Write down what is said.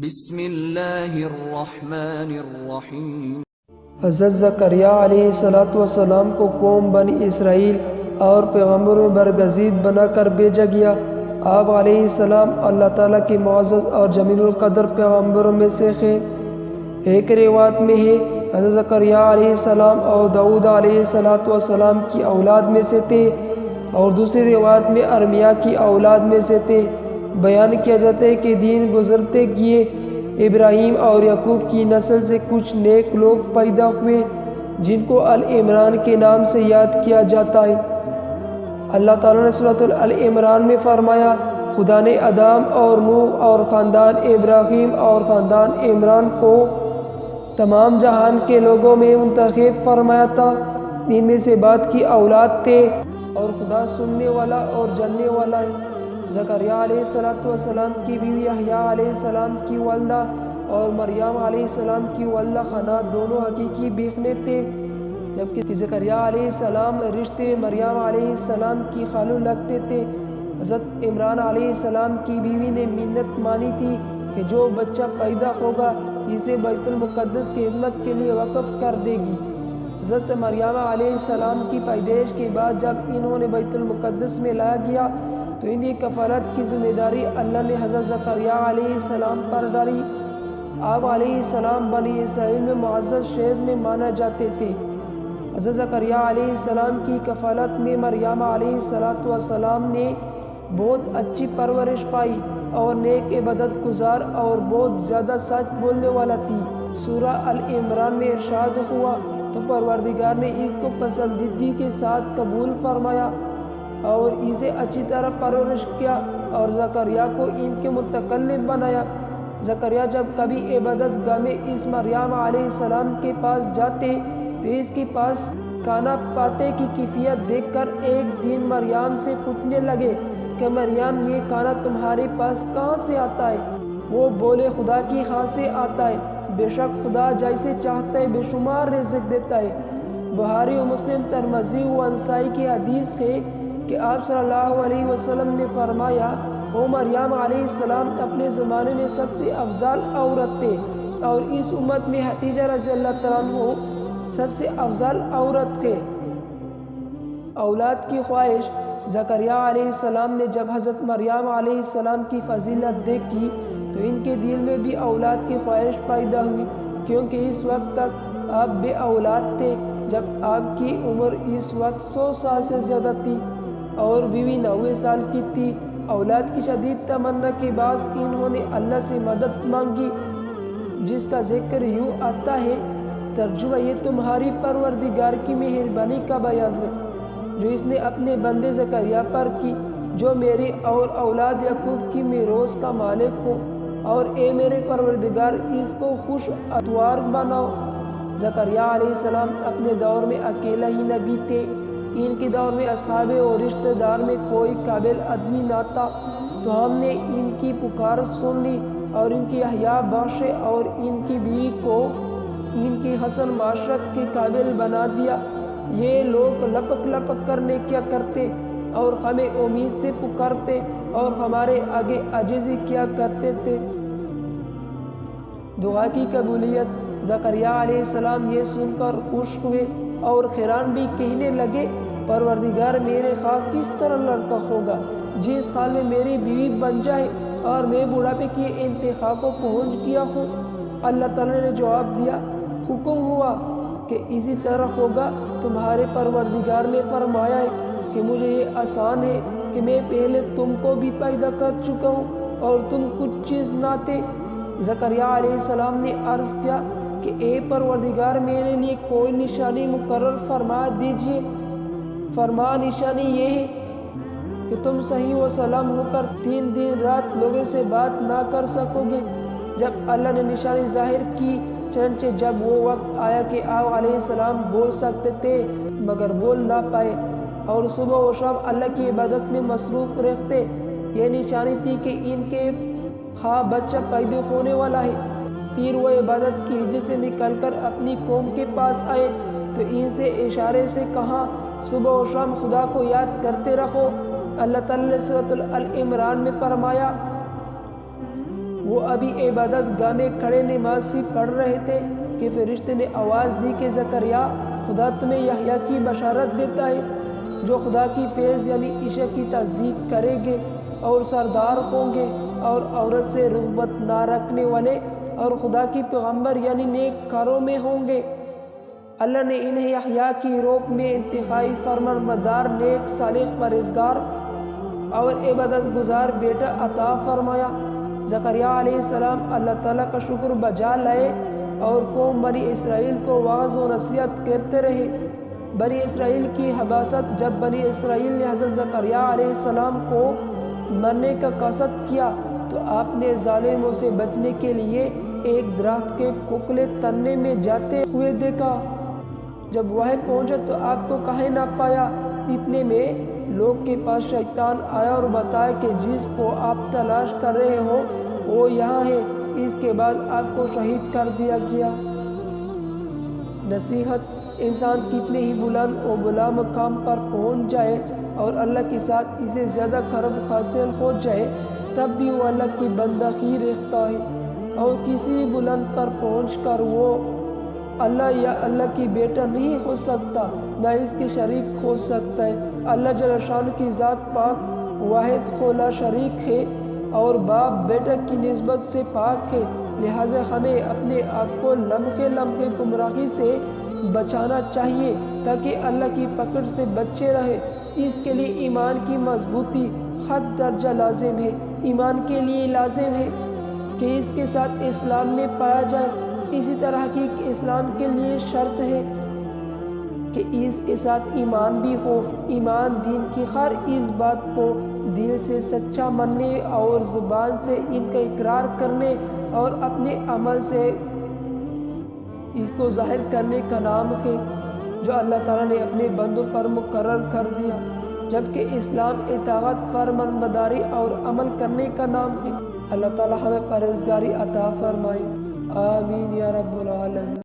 بسم اللہ الرحمن الرحیم۔ حضرت زکریا علیہ السلام کو قوم بنی اسرائیل اور پیغمبروں میں برگزید بنا کر بھیجا گیا۔ آپ علیہ السلام اللہ تعالیٰ کے معزز اور جمیل القدر پیغمبروں میں سے تھے۔ ایک روایت میں ہے حضرت زکریا علیہ السلام اور داؤد علیہ السلام کی اولاد میں سے تھے، اور دوسری روایت میں ارمیا کی اولاد میں سے تھے۔ بیان کیا جاتا ہے کہ دین گزرتے گئے ابراہیم اور یعقوب کی نسل سے کچھ نیک لوگ پیدا ہوئے جن کو العمران کے نام سے یاد کیا جاتا ہے۔ اللہ تعالیٰ نے سورۃ العمران میں فرمایا، خدا نے آدم اور نوح اور خاندان ابراہیم اور خاندان عمران کو تمام جہان کے لوگوں میں منتخب فرمایا تھا۔ ان میں سے بعض کی اولاد تھے اور خدا سننے والا اور جاننے والا ہے۔ زکریا علیہ السلام کی بیوی یحییٰ علیہ السلام کی والدہ اور مریم علیہ السلام کی والدہ خانہ دونوں حقیقی بہنیں تھے، جبکہ زکریا علیہ السلام رشتے میں مریم علیہ السلام کی خالو لگتے تھے۔ حضرت عمران علیہ السلام کی بیوی نے منت مانی تھی کہ جو بچہ پیدا ہوگا اسے بیت المقدس کی خدمت کے لیے وقف کر دے گی۔ حضرت مریم علیہ السلام کی پیدائش کے بعد جب انہوں نے بیت المقدس میں لایا گیا تو ان کی کفالت کی ذمہ داری اللہ نے حضرت زکریا علیہ السلام پر ڈالی۔ آپ علیہ السلام بنی اسرائیل میں معزز شخص میں مانا جاتے تھے۔ حضرت زکریا علیہ السلام کی کفالت میں مریم علیہ السلام نے بہت اچھی پرورش پائی اور نیک عبادت گزار اور بہت زیادہ سچ بولنے والا تھی۔ سورہ العمران میں ارشاد ہوا، تو پروردگار نے اس کو پسندیدگی کے ساتھ قبول فرمایا اور اسے اچھی طرح پرورش کیا اور زکریا کو ان کے متکلم بنایا۔ زکریا جب کبھی عبادت گاہ میں اس مریم علیہ السلام کے پاس جاتے تو اس کے پاس کھانا پاتے کی کیفیت دیکھ کر ایک دن مریم سے پوچھنے لگے کہ مریم یہ کھانا تمہارے پاس کہاں سے آتا ہے؟ وہ بولے، خدا کی ہاں سے آتا ہے، بے شک خدا جیسے چاہتا ہے بے شمار رزق دیتا ہے۔ بخاری و مسلم، ترمذی و نسائی کی حدیث ہے کہ آپ صلی اللہ علیہ وسلم نے فرمایا، وہ مریم علیہ السلام اپنے زمانے میں سب سے افضل عورت تھے اور اس امت میں خدیجہ رضی اللہ تعالیٰ عنہ سب سے افضل عورت تھے۔ اولاد کی خواہش۔ زکریا علیہ السلام نے جب حضرت مریم علیہ السلام کی فضیلت دیکھی تو ان کے دل میں بھی اولاد کی خواہش پیدا ہوئی، کیونکہ اس وقت تک آپ بے اولاد تھے جب آپ کی عمر اس وقت 100 سال سے زیادہ تھی اور بیوی 90 سال کی تھی۔ اولاد کی شدید تمنا کے بعد انہوں نے اللہ سے مدد مانگی، جس کا ذکر یوں آتا ہے، ترجمہ یہ تمہاری پروردگار کی مہربانی کا بیان ہے جو اس نے اپنے بندے زکریا پر کی، جو میری اور اولاد یعقوب کی میراث کا مالک ہو، اور اے میرے پروردگار اس کو خوش اتوار بناؤ۔ زکریا علیہ السلام اپنے دور میں اکیلا ہی نبی تھے۔ ان کے دور میں اصحاب اور رشتہ دار میں کوئی قابل آدمی نہ تھا، تو ہم نے ان کی پکار سن لی اور ان کی حیا بخشے اور ان کی بیوی کو ان کی حسن معاشرت کے قابل بنا دیا۔ یہ لوگ لپک لپک کر نیکیاں کرتے اور ہمیں امید سے پکارتے اور ہمارے آگے عاجزی کیا کرتے تھے۔ دعا کی قبولیت۔ زکریا علیہ السلام یہ سن کر خوش ہوئے اور حیران بھی، کہنے لگے، پروردگار میرے خواہ کس طرح لڑکا ہوگا جس حال میں میری بیوی بن جائے اور میں بڑھاپے کی انتہا کو پہنچ گیا ہوں۔ اللہ تعالیٰ نے جواب دیا، حکم ہوا کہ اسی طرح ہوگا۔ تمہارے پروردگار نے فرمایا ہے کہ مجھے یہ آسان ہے کہ میں پہلے تم کو بھی پیدا کر چکا ہوں اور تم کچھ چیز نہ تھے۔ زکریا علیہ السلام نے عرض کیا کہ اے پروردگار، میرے لیے کوئی نشانی مقرر فرما دیجیے۔ فرما، نشانی یہ ہے کہ تم صحیح و سلام ہو کر 3 دن رات لوگوں سے بات نہ کر سکو گے۔ جب اللہ نے نشانی ظاہر کی، چنانچہ جب وہ وقت آیا کہ آپ علیہ السلام بول سکتے تھے مگر بول نہ پائے اور صبح و شام اللہ کی عبادت میں مصروف رہتے، یہ نشانی تھی کہ ان کے ہاں بچہ پیدا ہونے والا ہے۔ پھر وہ عبادت کی وجہ سے نکل کر اپنی قوم کے پاس آئے تو ان سے اشارے سے کہا، صبح و شام خدا کو یاد کرتے رہو۔ اللہ تعالیٰ نے سورۃ العمران میں فرمایا، وہ ابھی عبادت گاہ میں کھڑے نماز ہی پڑھ رہے تھے کہ فرشتے نے آواز دی کہ زکریا خدا تمہیں یحییٰ کی بشارت دیتا ہے جو خدا کی فیض یعنی عشق کی تصدیق کریں گے اور سردار ہوں گے اور عورت سے رغبت نہ رکھنے والے اور خدا کی پیغمبر یعنی نیک کاروں میں ہوں گے۔ اللہ نے انہیں یحییٰ کی روپ میں انتہائی فرمانبردار نیک صالح پرہیزگار اور عبادت گزار بیٹا عطا فرمایا۔ زکریا علیہ السلام اللہ تعالیٰ کا شکر بجا لائے اور قوم بنی اسرائیل کو واعظ و نصیحت کرتے رہے۔ بنی اسرائیل کی حباست جب بنی اسرائیل نے حضرت زکریا علیہ السلام کو مرنے کا قصد کیا تو آپ نے ظالموں سے بچنے کے لیے ایک درخت کے کوکلے تننے میں جاتے ہوئے دیکھا۔ جب وہ پہنچا تو آپ کو کہیں نہ پایا۔ اتنے میں لوگ کے پاس شیطان آیا اور بتایا کہ جس کو آپ تلاش کر رہے ہو وہ یہاں ہے۔ اس کے بعد آپ کو شہید کر دیا گیا۔ نصیحت: انسان کتنے ہی بلند و بالا مقام پر پہنچ جائے اور اللہ کے ساتھ اسے زیادہ قرب حاصل ہو جائے تب بھی وہ اللہ کی بندہ ہی رہتا ہے اور کسی بھی بلند پر پہنچ کر وہ اللہ یا اللہ کی بیٹا نہیں ہو سکتا نہ اس کے شریک ہو سکتا ہے۔ اللہ جل شان کی ذات پاک واحد خلا شریک ہے اور باپ بیٹا کی نسبت سے پاک ہے، لہٰذا ہمیں اپنے آپ کو لمحے لمحے گمراہی سے بچانا چاہیے تاکہ اللہ کی پکڑ سے بچے رہے۔ اس کے لیے ایمان کی مضبوطی حد درجہ لازم ہے۔ ایمان کے لیے لازم ہے کہ اس کے ساتھ اسلام میں پایا جائے، اسی طرح کی اسلام کے لیے شرط ہے کہ اس کے ساتھ ایمان بھی ہو۔ ایمان دین کی ہر اس بات کو دل سے سچا ماننے اور زبان سے ان کا اقرار کرنے اور اپنے عمل سے اس کو ظاہر کرنے کا نام ہے جو اللہ تعالیٰ نے اپنے بندوں پر مقرر کر دیا، جبکہ اسلام اطاعت، فرمانبرداری اور عمل کرنے کا نام ہے۔ اللہ تعالیٰ ہمیں پرہیزگاری عطا فرمائے، آمین یا رب العالمین۔